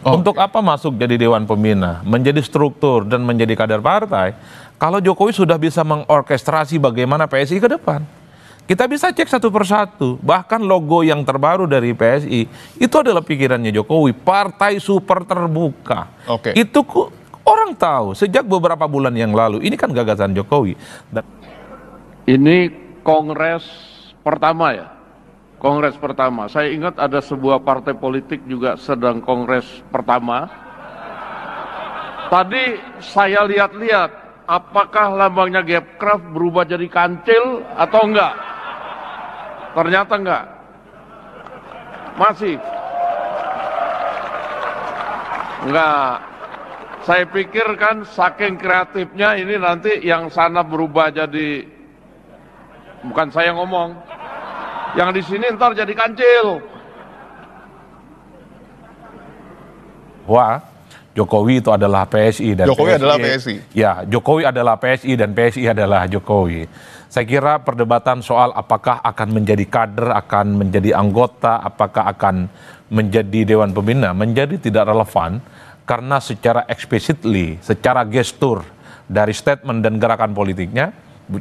Untuk apa masuk jadi Dewan Pembina, menjadi struktur dan menjadi kader partai, kalau Jokowi sudah bisa mengorkestrasi bagaimana PSI ke depan? Kita bisa cek satu persatu, bahkan logo yang terbaru dari PSI, itu adalah pikirannya Jokowi, partai super terbuka. Itu orang tahu, sejak beberapa bulan yang lalu, ini kan gagasan Jokowi. Ini kongres pertama ya? Kongres pertama. Saya ingat ada sebuah partai politik juga sedang kongres pertama. Tadi saya lihat-lihat, apakah lambangnya Gapcraft berubah jadi kancil atau enggak? Ternyata enggak. Masih. Enggak. Saya pikir kan saking kreatifnya ini nanti yang sana berubah jadi, bukan saya ngomong, yang di sini ntar jadi kancil. Wah, Jokowi itu adalah PSI dan Jokowi PSI adalah PSI. Ya, Jokowi adalah PSI dan PSI adalah Jokowi. Saya kira perdebatan soal apakah akan menjadi kader, akan menjadi anggota, apakah akan menjadi Dewan Pembina menjadi tidak relevan karena secara explicitly, secara gestur dari statement dan gerakan politiknya,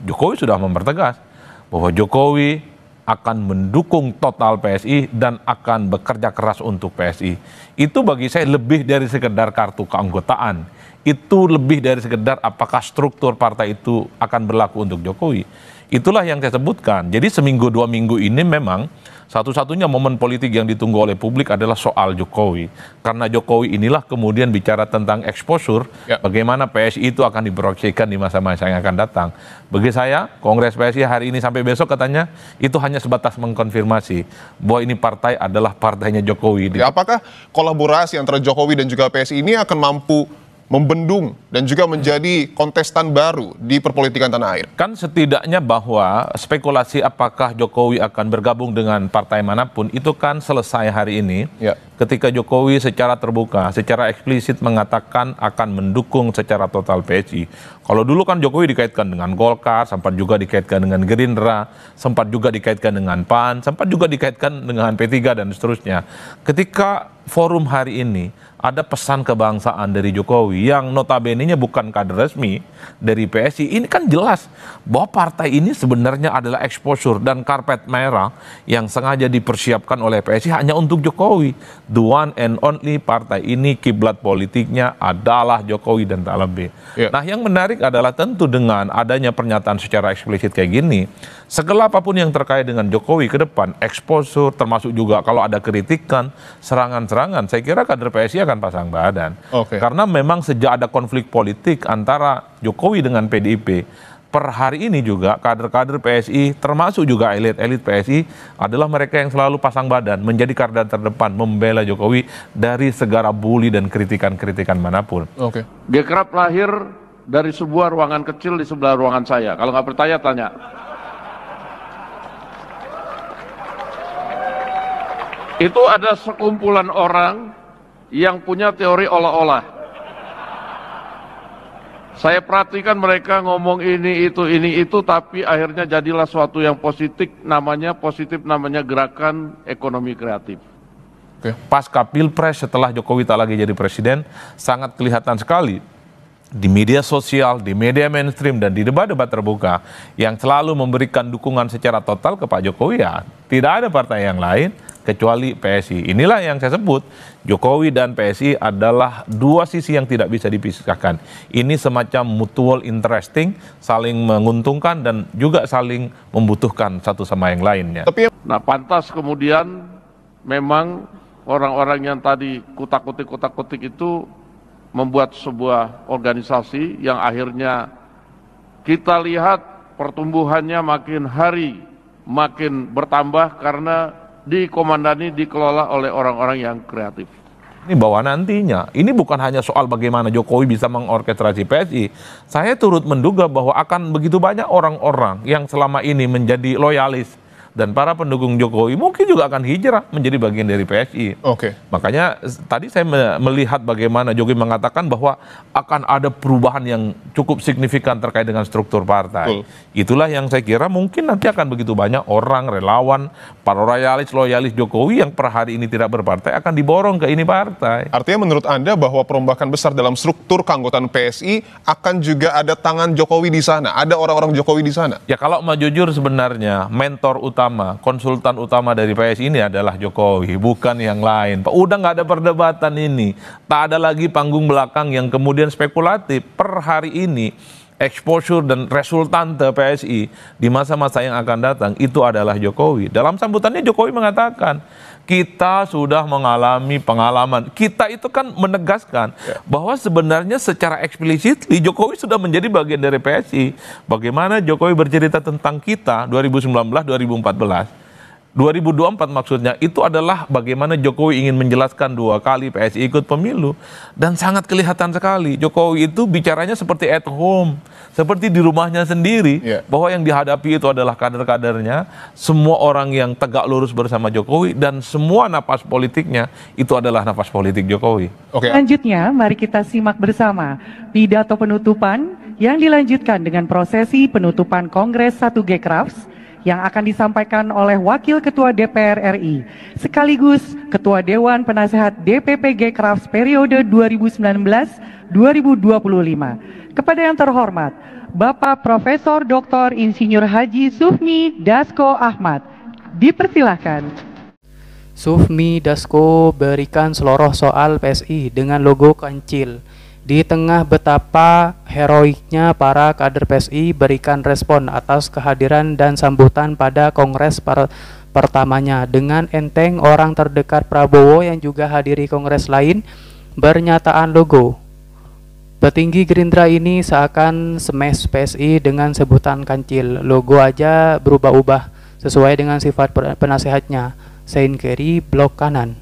Jokowi sudah mempertegas bahwa Jokowi akan mendukung total PSI dan akan bekerja keras untuk PSI. Itu bagi saya lebih dari sekedar kartu keanggotaan. Itu lebih dari sekedar apakah struktur partai itu akan berlaku untuk Jokowi. Itulah yang saya sebutkan. Jadi seminggu dua minggu ini memang satu-satunya momen politik yang ditunggu oleh publik adalah soal Jokowi. Karena Jokowi inilah kemudian bicara tentang exposure, bagaimana PSI itu akan diproyeksikan di masa-masa yang akan datang. Bagi saya, Kongres PSI hari ini sampai besok katanya, itu hanya sebatas mengkonfirmasi bahwa ini partai adalah partainya Jokowi. Apakah kolaborasi antara Jokowi dan juga PSI ini akan mampu membendung dan juga menjadi kontestan baru di perpolitikan tanah air? Kan setidaknya bahwa spekulasi apakah Jokowi akan bergabung dengan partai manapun itu kan selesai hari ini. Ketika Jokowi secara terbuka, secara eksplisit mengatakan akan mendukung secara total PSI. Kalau dulu kan Jokowi dikaitkan dengan Golkar, sempat juga dikaitkan dengan Gerindra, sempat juga dikaitkan dengan PAN, sempat juga dikaitkan dengan P3 dan seterusnya. Ketika forum hari ini ada pesan kebangsaan dari Jokowi yang notabene-nya bukan kader resmi dari PSI, ini kan jelas bahwa partai ini sebenarnya adalah exposure dan karpet merah yang sengaja dipersiapkan oleh PSI hanya untuk Jokowi. The one and only partai ini kiblat politiknya adalah Jokowi dan tak lebih. Nah, yang menarik adalah tentu dengan adanya pernyataan secara eksplisit kayak gini, segala apapun yang terkait dengan Jokowi ke depan, exposure termasuk juga kalau ada kritikan, serangan-serangan, saya kira kader PSI akan pasang badan. Karena memang sejak ada konflik politik antara Jokowi dengan PDIP, per hari ini juga kader-kader PSI termasuk juga elit-elit PSI adalah mereka yang selalu pasang badan, menjadi garda terdepan membela Jokowi dari segala bully dan kritikan-kritikan manapun. Gapcraft lahir dari sebuah ruangan kecil di sebelah ruangan saya. Kalau nggak percaya tanya. Itu ada sekumpulan orang yang punya teori olah-olah. Saya perhatikan mereka ngomong ini itu, tapi akhirnya jadilah suatu yang positif, namanya gerakan ekonomi kreatif. Pasca Pilpres setelah Jokowi tak lagi jadi presiden, sangat kelihatan sekali di media sosial, di media mainstream, dan di debat-debat terbuka yang selalu memberikan dukungan secara total ke Pak Jokowi, ya tidak ada partai yang lain kecuali PSI. Inilah yang saya sebut, Jokowi dan PSI adalah dua sisi yang tidak bisa dipisahkan. Ini semacam mutual interesting, saling menguntungkan dan juga saling membutuhkan satu sama yang lainnya. Nah, pantas kemudian memang orang-orang yang tadi kutak-kutik itu membuat sebuah organisasi yang akhirnya kita lihat pertumbuhannya makin hari makin bertambah karena dikomandani, dikelola oleh orang-orang yang kreatif. Ini bahwa nantinya, ini bukan hanya soal bagaimana Jokowi bisa mengorkestrasi PSI. Saya turut menduga bahwa akan begitu banyak orang-orang yang selama ini menjadi loyalis dan para pendukung Jokowi mungkin juga akan hijrah menjadi bagian dari PSI. Makanya tadi saya melihat bagaimana Jokowi mengatakan bahwa akan ada perubahan yang cukup signifikan terkait dengan struktur partai. Itulah yang saya kira mungkin nanti akan begitu banyak orang, relawan, para loyalis Jokowi yang per hari ini tidak berpartai akan diborong ke ini partai. Artinya menurut Anda bahwa perombakan besar dalam struktur keanggotaan PSI akan juga ada tangan Jokowi di sana, ada orang-orang Jokowi di sana? Ya kalau mau jujur sebenarnya mentor utama, konsultan utama dari PSI ini adalah Jokowi, bukan yang lain. Udah nggak ada perdebatan ini, tak ada lagi panggung belakang yang kemudian spekulatif. Per hari ini exposure dan resultante PSI di masa-masa yang akan datang itu adalah Jokowi. Dalam sambutannya Jokowi mengatakan, kita sudah mengalami pengalaman. Kita itu kan menegaskan bahwa sebenarnya secara eksplisit Jokowi sudah menjadi bagian dari PSI. Bagaimana Jokowi bercerita tentang kita 2019-2014. 2024 maksudnya, itu adalah bagaimana Jokowi ingin menjelaskan 2 kali PSI ikut pemilu. Dan sangat kelihatan sekali, Jokowi itu bicaranya seperti at home, seperti di rumahnya sendiri, bahwa yang dihadapi itu adalah kader-kadernya, semua orang yang tegak lurus bersama Jokowi, dan semua napas politiknya itu adalah napas politik Jokowi. Selanjutnya, mari kita simak bersama pidato penutupan yang dilanjutkan dengan prosesi penutupan Kongres 1G Crafts yang akan disampaikan oleh Wakil Ketua DPR RI, sekaligus Ketua Dewan Penasehat DPP Crafts periode 2019-2025. Kepada yang terhormat, Bapak Profesor Dr. Insinyur Haji Sufmi Dasko Ahmad, dipersilahkan. Sufmi Dasko berikan seluruh soal PSI dengan logo kancil. Di tengah betapa heroiknya para kader PSI berikan respon atas kehadiran dan sambutan pada kongres pertamanya. Dengan enteng orang terdekat Prabowo yang juga hadiri kongres lain bernyataan logo. Petinggi Gerindra ini seakan smash PSI dengan sebutan kancil. Logo aja berubah-ubah sesuai dengan sifat penasehatnya. Saint Kerry blok kanan.